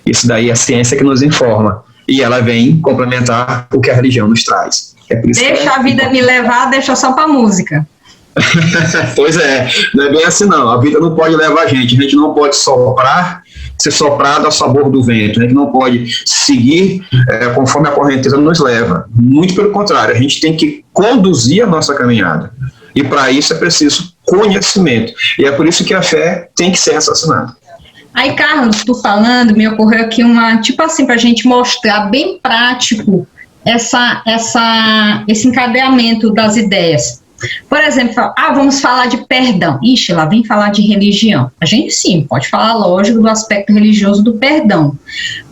Isso daí é a ciência que nos informa, e ela vem complementar o que a religião nos traz. Deixa a vida me levar, deixa só para música. Pois é, não é bem assim não. A vida não pode levar a gente não pode ser soprado ao sabor do vento, a gente não pode seguir conforme a correnteza nos leva. Muito pelo contrário, a gente tem que conduzir a nossa caminhada. E para isso é preciso conhecimento. E é por isso que a fé tem que ser raciocinada. Aí, Carlos, tu falando, me ocorreu aqui tipo assim, para a gente mostrar bem prático esse encadeamento das ideias. Por exemplo, vamos falar de perdão. Ixi, lá vem falar de religião. A gente sim, pode falar, lógico, do aspecto religioso do perdão.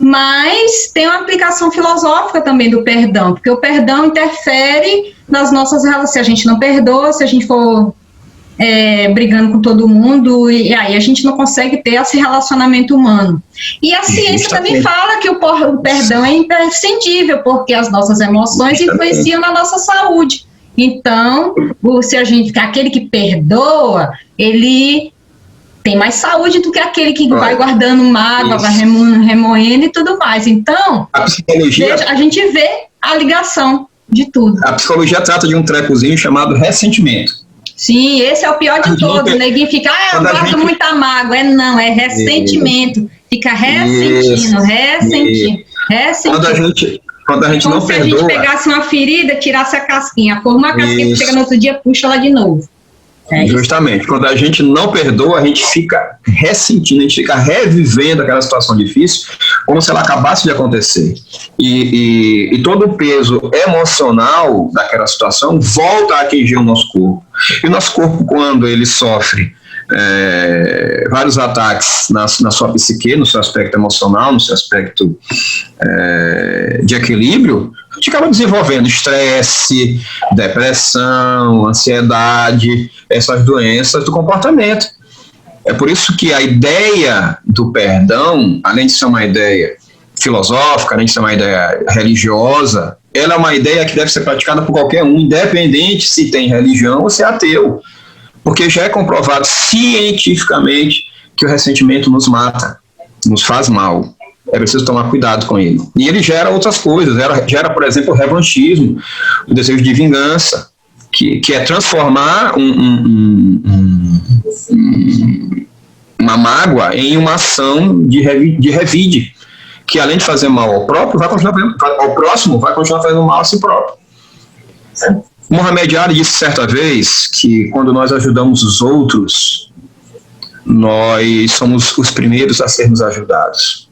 Mas tem uma aplicação filosófica também do perdão, porque o perdão interfere nas nossas relações. Se a gente não perdoa, se a gente for brigando com todo mundo, e aí a gente não consegue ter esse relacionamento humano. E a ciência também fala que o perdão é imprescindível, porque as nossas emoções influenciam na nossa saúde. Então, aquele que perdoa, ele tem mais saúde do que aquele que vai guardando mágoa, vai remoendo e tudo mais. Então, a gente vê a ligação de tudo. A psicologia trata de um trecozinho chamado ressentimento. Sim, esse é o pior de todos. O neguinho fica, eu guardo muita mágoa. Não, é ressentimento. Fica ressentindo. Quando a gente não perdoa... se a gente pegasse uma ferida, tirasse a casquinha, forma a casquinha, chega no outro dia, puxa ela de novo. Justamente. Quando a gente não perdoa, a gente fica ressentindo, a gente fica revivendo aquela situação difícil, como se ela acabasse de acontecer. E todo o peso emocional daquela situação volta a atingir o nosso corpo. E o nosso corpo, quando ele sofre vários ataques na sua psique, no seu aspecto emocional, no seu aspecto de equilíbrio, a gente acaba desenvolvendo estresse, depressão, ansiedade, essas doenças do comportamento. É por isso que a ideia do perdão, além de ser uma ideia filosófica, além de ser uma ideia religiosa, ela é uma ideia que deve ser praticada por qualquer um, independente se tem religião ou se é ateu. Porque já é comprovado cientificamente que o ressentimento nos mata, nos faz mal. É preciso tomar cuidado com ele. E ele gera outras coisas, gera, por exemplo, o revanchismo, o desejo de vingança, que é transformar uma mágoa em uma ação de revide, que além de fazer mal ao próprio, ao próximo, vai continuar fazendo mal a si próprio. Muhammad Ali disse certa vez que quando nós ajudamos os outros, nós somos os primeiros a sermos ajudados.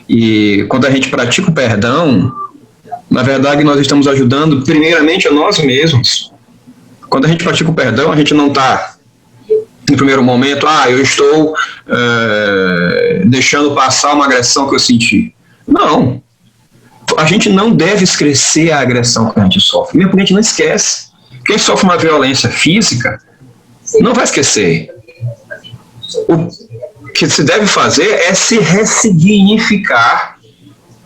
E quando a gente pratica o perdão, na verdade nós estamos ajudando primeiramente a nós mesmos. Quando a gente pratica o perdão, a gente não está, no primeiro momento, eu estou deixando passar uma agressão que eu senti. Não. A gente não deve esquecer a agressão que a gente sofre, mesmo porque a gente não esquece. Quem sofre uma violência física não vai esquecer. o que se deve fazer é se ressignificar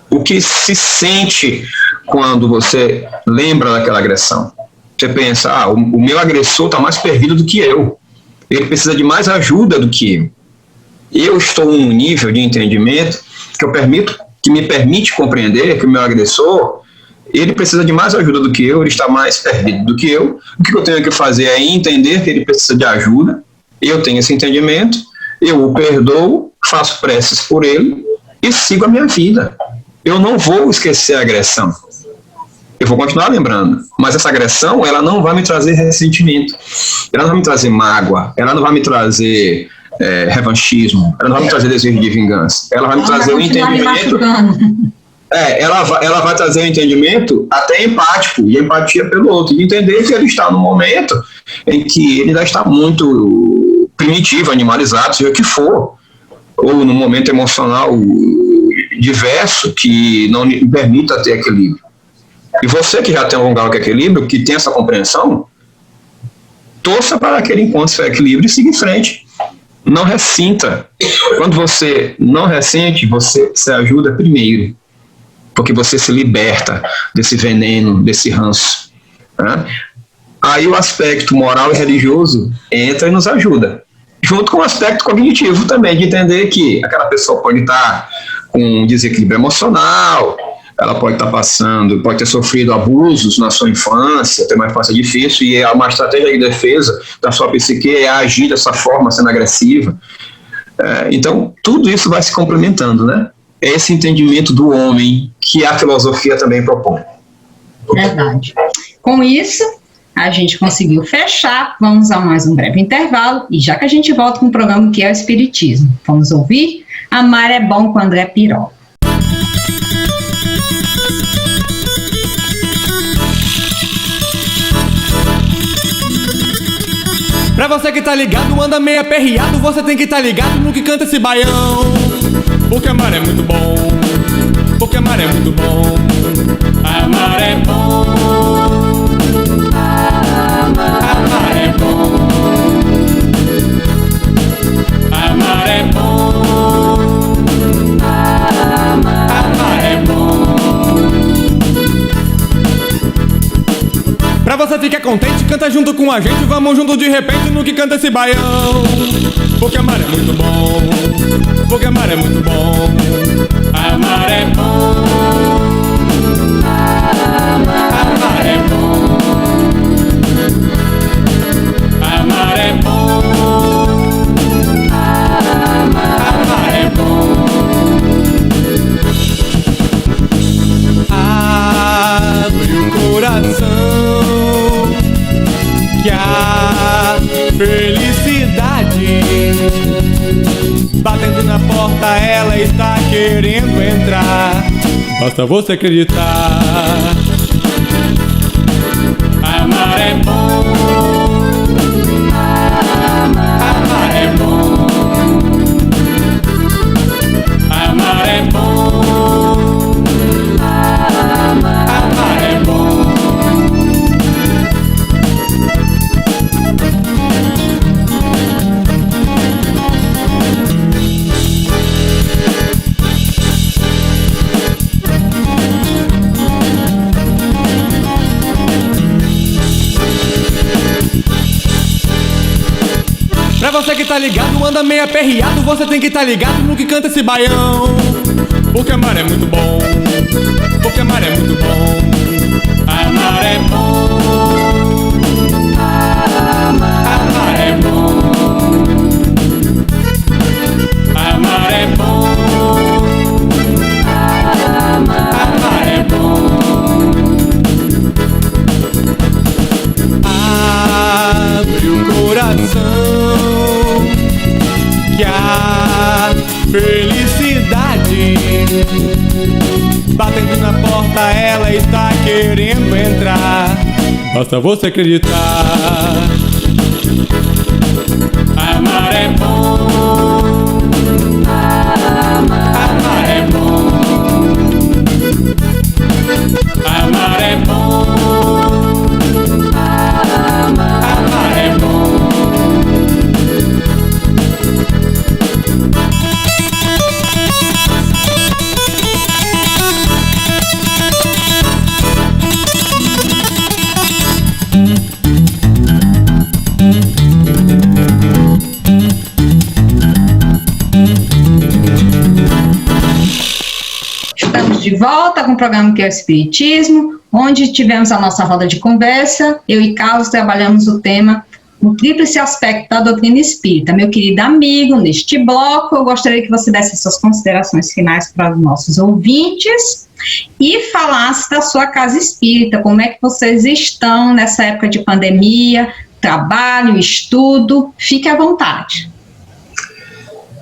o que se sente quando você lembra daquela agressão. Você pensa, o meu agressor está mais perdido do que eu. Ele precisa de mais ajuda do que eu. Eu estou num nível de entendimento que me permite compreender que o meu agressor, ele precisa de mais ajuda do que eu, ele está mais perdido do que eu. O que eu tenho que fazer é entender que ele precisa de ajuda. Eu tenho esse entendimento, eu o perdoo, faço preces por ele e sigo a minha vida. Eu não vou esquecer a agressão. Eu vou continuar lembrando, mas essa agressão, ela não vai me trazer ressentimento, ela não vai me trazer mágoa, ela não vai me trazer revanchismo, ela não vai me trazer desejo de vingança, ela vai me trazer o entendimento. Ela vai trazer um entendimento até empático, e empatia pelo outro, e entender que ele está no momento em que ele ainda está muito primitivo, animalizado, seja o que for, ou num momento emocional diverso que não lhe permita ter equilíbrio. E você que já tem algum grau de equilíbrio, que tem essa compreensão, torça para aquele encontro de equilíbrio e siga em frente. Não ressinta. Quando você não ressente, você se ajuda primeiro, porque você se liberta desse veneno, desse ranço. Né? Aí o aspecto moral e religioso entra e nos ajuda. Junto com o aspecto cognitivo também, de entender que aquela pessoa pode estar com um desequilíbrio emocional, ela pode estar passando, pode ter sofrido abusos na sua infância, ter uma infância difícil, e uma estratégia de defesa da sua psique é agir dessa forma, sendo agressiva. Então, tudo isso vai se complementando, né? É esse entendimento do homem que a filosofia também propõe. Verdade. Com isso, a gente conseguiu fechar. Vamos a mais um breve intervalo, e já que a gente volta com um programa que é o Espiritismo, vamos ouvir Amar é Bom com André Pirola. Pra você que tá ligado, anda meio aperreado, você tem que tá ligado no que canta esse baião. Porque amar é muito bom, porque amar é muito bom. Amar é bom, amar é bom, amar é bom, amar é bom. Pra você ficar contente, canta junto com a gente, vamos junto de repente no que canta esse baião. Porque amar é muito bom, porque amar é muito bom. Amar é bom, amar é bom, amar é bom, amar é bom. Abre o coração, que a felicidade batendo na porta, ela está querendo entrar. Basta você acreditar. Amar é bom, amar é bom, amar é bom, amar é bom. Pra você que tá ligado, anda meio aperreado, você tem que tá ligado no que canta esse baião. Porque amar é muito bom, porque amar é muito bom. Amar é bom, amar é bom, amar é bom, amar é bom. Abre o coração, que a felicidade batendo na porta, ela está querendo entrar. Basta você acreditar. Amar é bom, amar é bom, amar é bom, amar é bom. Estamos de volta com o programa que é o Espiritismo, onde tivemos a nossa roda de conversa. Eu e Carlos trabalhamos o tema, o tríplice aspecto da doutrina espírita. Meu querido amigo, neste bloco, eu gostaria que você desse suas considerações finais para os nossos ouvintes e falasse da sua casa espírita, como é que vocês estão nessa época de pandemia, trabalho, estudo. Fique à vontade.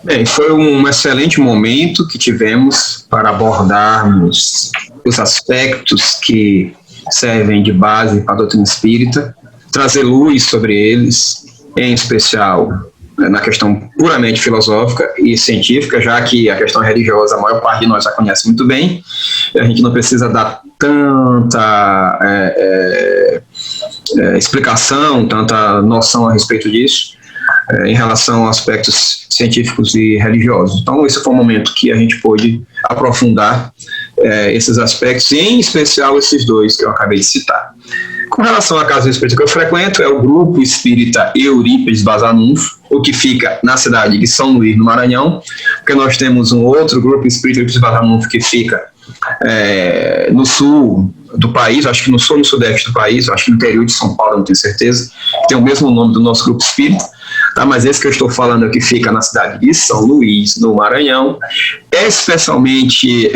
Bem, foi um excelente momento que tivemos para abordarmos os aspectos que servem de base para a doutrina espírita, trazer luz sobre eles, em especial na questão puramente filosófica e científica, já que a questão religiosa a maior parte de nós já conhece muito bem, a gente não precisa dar tanta explicação, tanta noção a respeito disso, em relação a aspectos científicos e religiosos. Então, esse foi um momento que a gente pôde aprofundar esses aspectos, e em especial esses dois que eu acabei de citar. Com relação à casa espírita que eu frequento, é o Grupo Espírita Eurípides Bazanunfo, o que fica na cidade de São Luís, no Maranhão, porque nós temos um outro Grupo Espírita Eurípides Bazanunfo que fica no sul do país, acho que no sul e no sudeste do país, acho que no interior de São Paulo, não tenho certeza, tem o mesmo nome do nosso Grupo Espírita, tá? Mas esse que eu estou falando aqui fica na cidade de São Luís, no Maranhão, especialmente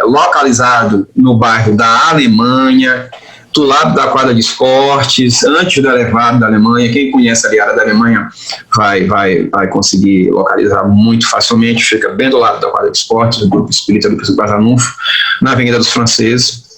localizado no bairro da Alemanha, do lado da quadra de esportes, antes do elevado da Alemanha. Quem conhece ali a área da Alemanha vai conseguir localizar muito facilmente. Fica bem do lado da quadra de esportes, do Grupo Espírita do Bazanunfo, na Avenida dos Franceses.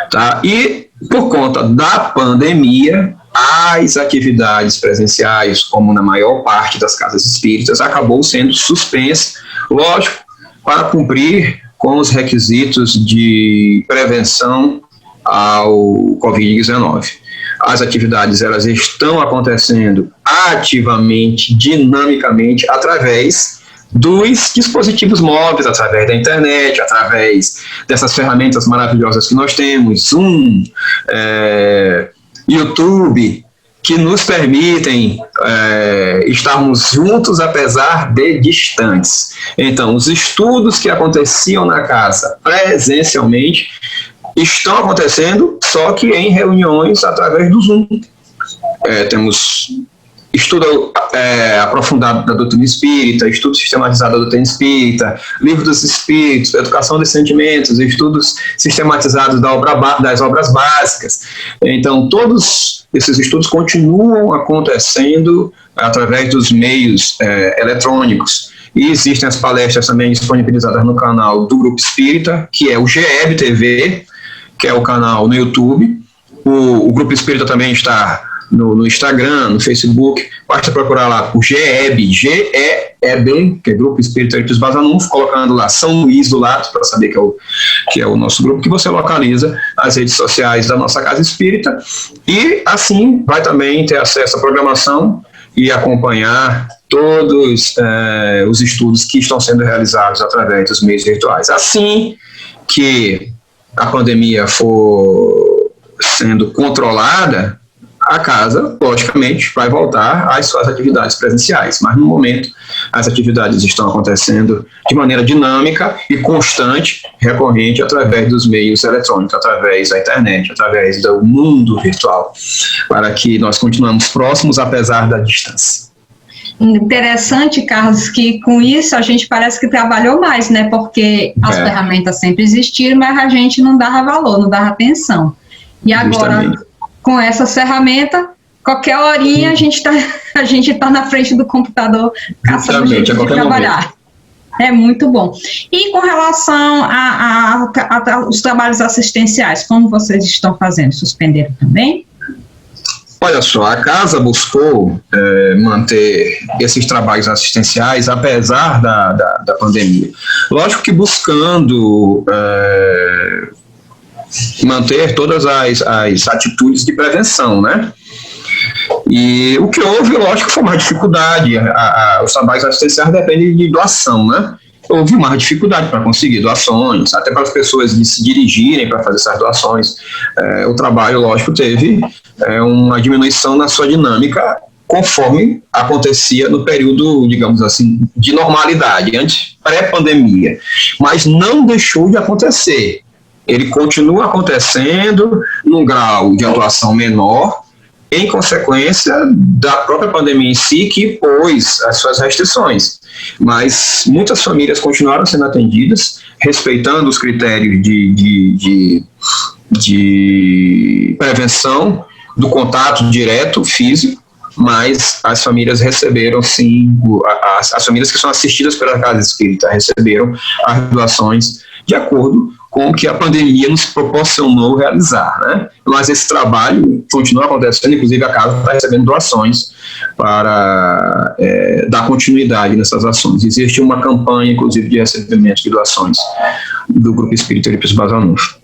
Tá? E, por conta da pandemia, as atividades presenciais, como na maior parte das casas espíritas, acabou sendo suspensa, lógico, para cumprir com os requisitos de prevenção ao Covid-19. As atividades, elas estão acontecendo ativamente, dinamicamente, através dos dispositivos móveis, através da internet, através dessas ferramentas maravilhosas que nós temos, Zoom, YouTube, que nos permitem estarmos juntos apesar de distantes. Então, os estudos que aconteciam na casa presencialmente estão acontecendo, só que em reuniões através do Zoom. Temos estudo aprofundado da doutrina espírita, estudo sistematizado da doutrina espírita, livro dos espíritos, educação dos sentimentos, estudos sistematizados das obras básicas. Então, todos esses estudos continuam acontecendo através dos meios eletrônicos. E existem as palestras também disponibilizadas no canal do Grupo Espírita, que é o GEB TV, que é o canal no YouTube. O Grupo Espírita também está no Instagram, no Facebook. Basta procurar lá por GEB, G-E-E-B, que é Grupo Espírita Eurípides Bazanunfo, colocando lá São Luís do lado, para saber que é o nosso grupo, que você localiza as redes sociais da nossa Casa Espírita. E assim vai também ter acesso à programação e acompanhar todos os estudos que estão sendo realizados através dos meios virtuais. Assim que a pandemia for sendo controlada, a casa, logicamente, vai voltar às suas atividades presenciais, mas no momento as atividades estão acontecendo de maneira dinâmica e constante, recorrente, através dos meios eletrônicos, através da internet, através do mundo virtual, para que nós continuemos próximos apesar da distância. Interessante, Carlos, que com isso a gente parece que trabalhou mais, né? Porque as ferramentas sempre existiram, mas a gente não dava valor, não dava atenção. E agora, justamente, com essa ferramenta, qualquer horinha a gente tá na frente do computador caçando jeito de trabalhar. Momento. É muito bom. E com relação aos trabalhos assistenciais, como vocês estão fazendo? Suspenderam também? Olha só, a casa buscou manter esses trabalhos assistenciais apesar da pandemia. Lógico que buscando manter todas as atitudes de prevenção, né? E o que houve, lógico, foi uma dificuldade. Os trabalhos assistenciais dependem de doação, né? Houve uma dificuldade para conseguir doações, até para as pessoas se dirigirem para fazer essas doações. O trabalho, lógico, teve uma diminuição na sua dinâmica conforme acontecia no período, digamos assim, de normalidade, antes pré-pandemia, mas não deixou de acontecer. Ele continua acontecendo num grau de atuação menor, em consequência da própria pandemia em si, que pôs as suas restrições. Mas muitas famílias continuaram sendo atendidas, respeitando os critérios de prevenção do contato direto, físico, mas as famílias receberam, sim, as famílias que são assistidas pela Casa Espírita receberam as doações de acordo com o que a pandemia nos proporcionou realizar, né? Mas esse trabalho continua acontecendo, inclusive a Casa está recebendo doações para dar continuidade nessas ações. Existe uma campanha, inclusive, de recebimento de doações do Grupo Espírita Eurípides Bazanufo.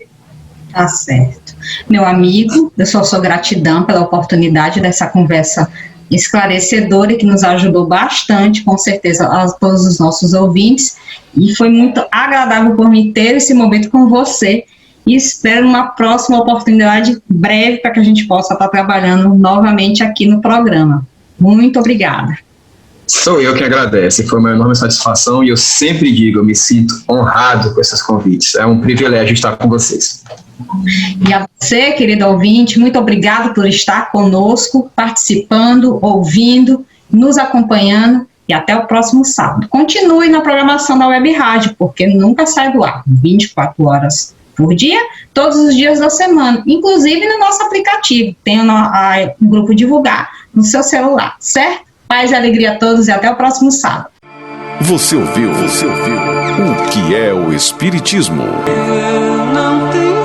Tá certo. Meu amigo, eu só sou gratidão pela oportunidade dessa conversa esclarecedora que nos ajudou bastante, com certeza, a todos os nossos ouvintes, e foi muito agradável por mim ter esse momento com você, e espero uma próxima oportunidade breve para que a gente possa estar trabalhando novamente aqui no programa. Muito obrigada. Sou eu que agradeço, foi uma enorme satisfação, e eu sempre digo, eu me sinto honrado com esses convites, é um privilégio estar com vocês. E a você, querido ouvinte, muito obrigado por estar conosco, participando, ouvindo, nos acompanhando, e até o próximo sábado. Continue na programação da Web Rádio, porque nunca sai do ar, 24 horas por dia, todos os dias da semana, inclusive no nosso aplicativo, tem um grupo Divulgar no seu celular, certo? Paz e alegria a todos e até o próximo sábado. Você ouviu o que é o Espiritismo? Eu não tenho